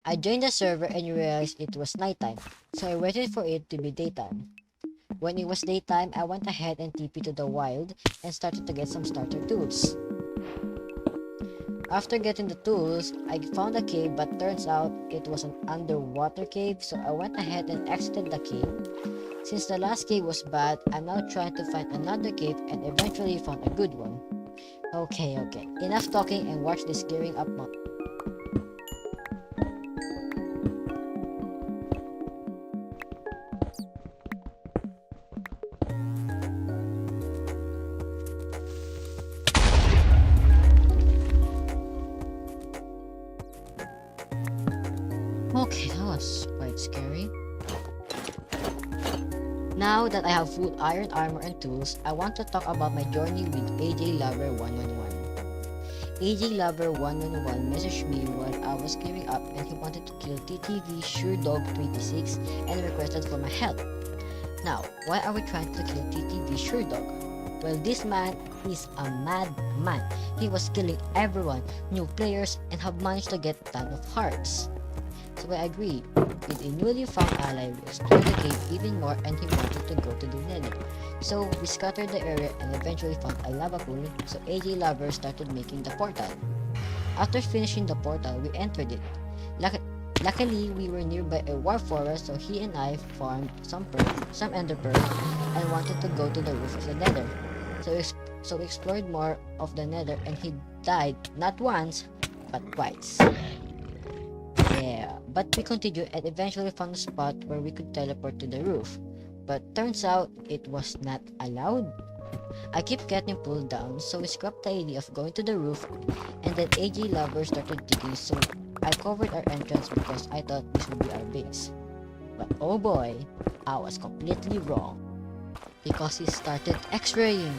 I joined the server and realized it was nighttime, so I waited for it to be daytime. When it was daytime, I went ahead and TP to the wild and started to get some starter tools. After getting the tools, I found a cave, but turns out it was an underwater cave, so I went ahead and exited the cave. Since the last cave was bad, I'm now trying to find another cave and eventually found a good one. Okay, enough talking and watch this gearing up montage. Okay, that was quite scary. Now that I have full iron armor and tools, I want to talk about my journey with AJ Lover 111. AJ Lover 111 messaged me while I was gearing up and he wanted to kill TTV SureDog 26 and requested for my help. Now, why are we trying to kill TTV SureDog? Well, this man is a madman. He was killing everyone, new players, and have managed to get a ton of hearts. So I agreed. With a newly found ally, we explored the cave even more and he wanted to go to the nether. So we scattered the area and eventually found a lava pool, so AJ Lover started making the portal. After finishing the portal, we entered it. Luckily, we were nearby a warp forest, so he and I farmed some ender pearls and wanted to go to the roof of the nether. So we explored more of the nether and he died not once, but twice. Yeah, but we continued and eventually found a spot where we could teleport to the roof. But turns out it was not allowed. I kept getting pulled down, so we scrapped the idea of going to the roof, and then AJ Lover started digging, so I covered our entrance because I thought this would be our base. But oh boy, I was completely wrong. Because he started X-raying.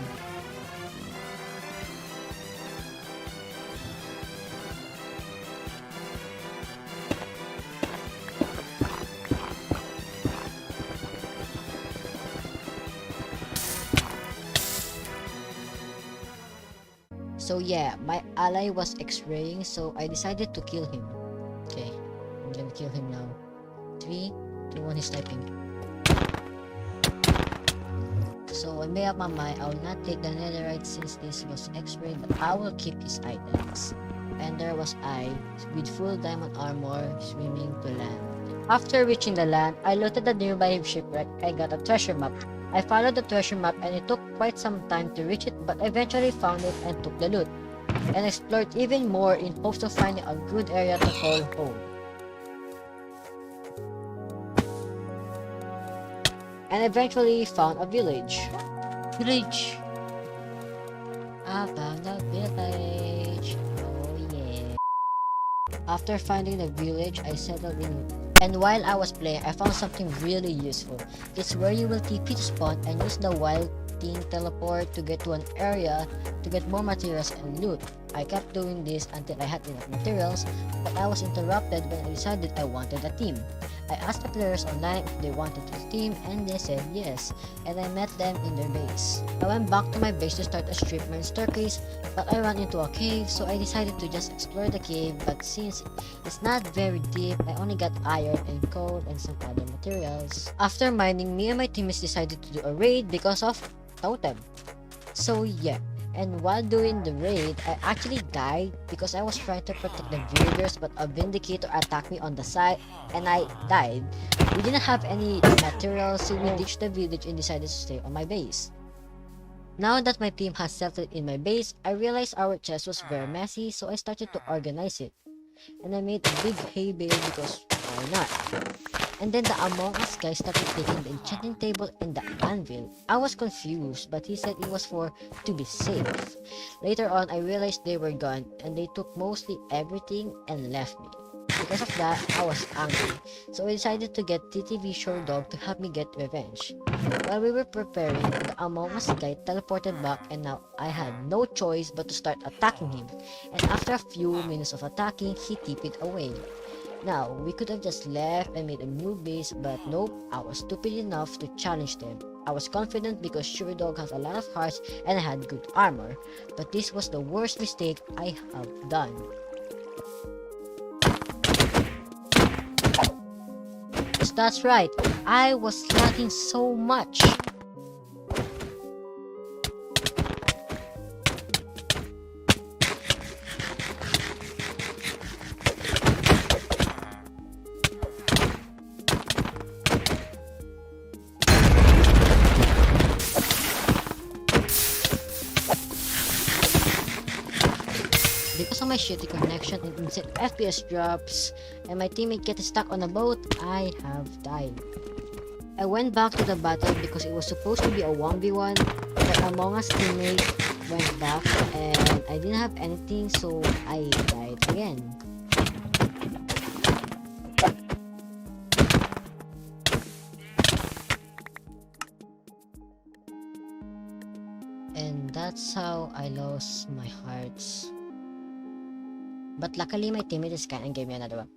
So yeah, my ally was X-raying, so I decided to kill him. Okay, I'm gonna kill him now. 3, 2, 1, he's typing. So I made up my mind, I will not take the netherite since this was X-ray, but I will keep his items. And there was I, with full diamond armor, swimming to land. After reaching the land, I looked at the nearby shipwreck and got a treasure map. I followed the treasure map and it took quite some time to reach it, but eventually found it and took the loot, and explored even more in hopes of finding a good area to call home. And eventually found a village. I found a village. Oh yeah. After finding the village, I settled in it. And while I was playing, I found something really useful. It's where you will TP to spawn and use the wild thing teleport to get to an area to get more materials and loot. I kept doing this until I had enough materials, but I was interrupted when I decided I wanted a team. I asked the players online if they wanted to team and they said yes, and I met them in their base. I went back to my base to start a strip mine staircase, but I ran into a cave, so I decided to just explore the cave, but since it's not very deep, I only got iron and coal and some other materials. After mining, me and my teammates decided to do a raid because of totem. So yeah, and while doing the raid, I actually died because I was trying to protect the villagers, but a vindicator attacked me on the side and I died. We didn't have any materials, so we ditched the village and decided to stay on my base. Now that my team has settled in my base, I realized our chest was very messy, so I started to organize it. And I made a big hay bale because why not? And then the Among Us guy started taking the enchanting table and the anvil. I was confused, but he said it was for to be safe. Later on, I realized they were gone and they took mostly everything and left me. Because of that, I was angry, so I decided to get TTV SureDog to help me get revenge. While we were preparing, the Among Us guy teleported back and now I had no choice but to start attacking him. And after a few minutes of attacking, he TP'd away. Now, we could have just left and made a new base, but nope, I was stupid enough to challenge them. I was confident because SureDog has a lot of hearts and I had good armor, but this was the worst mistake I have done. Yes, that's right. I was lagging so much. Because of my shitty connection and insane FPS drops, and my teammate gets stuck on a boat, I have died. I went back to the battle because it was supposed to be a 1v1, but Among Us teammate went back and I didn't have anything, so I died again. And that's how I lost my hearts. But luckily my teammate is kind and gave me another one.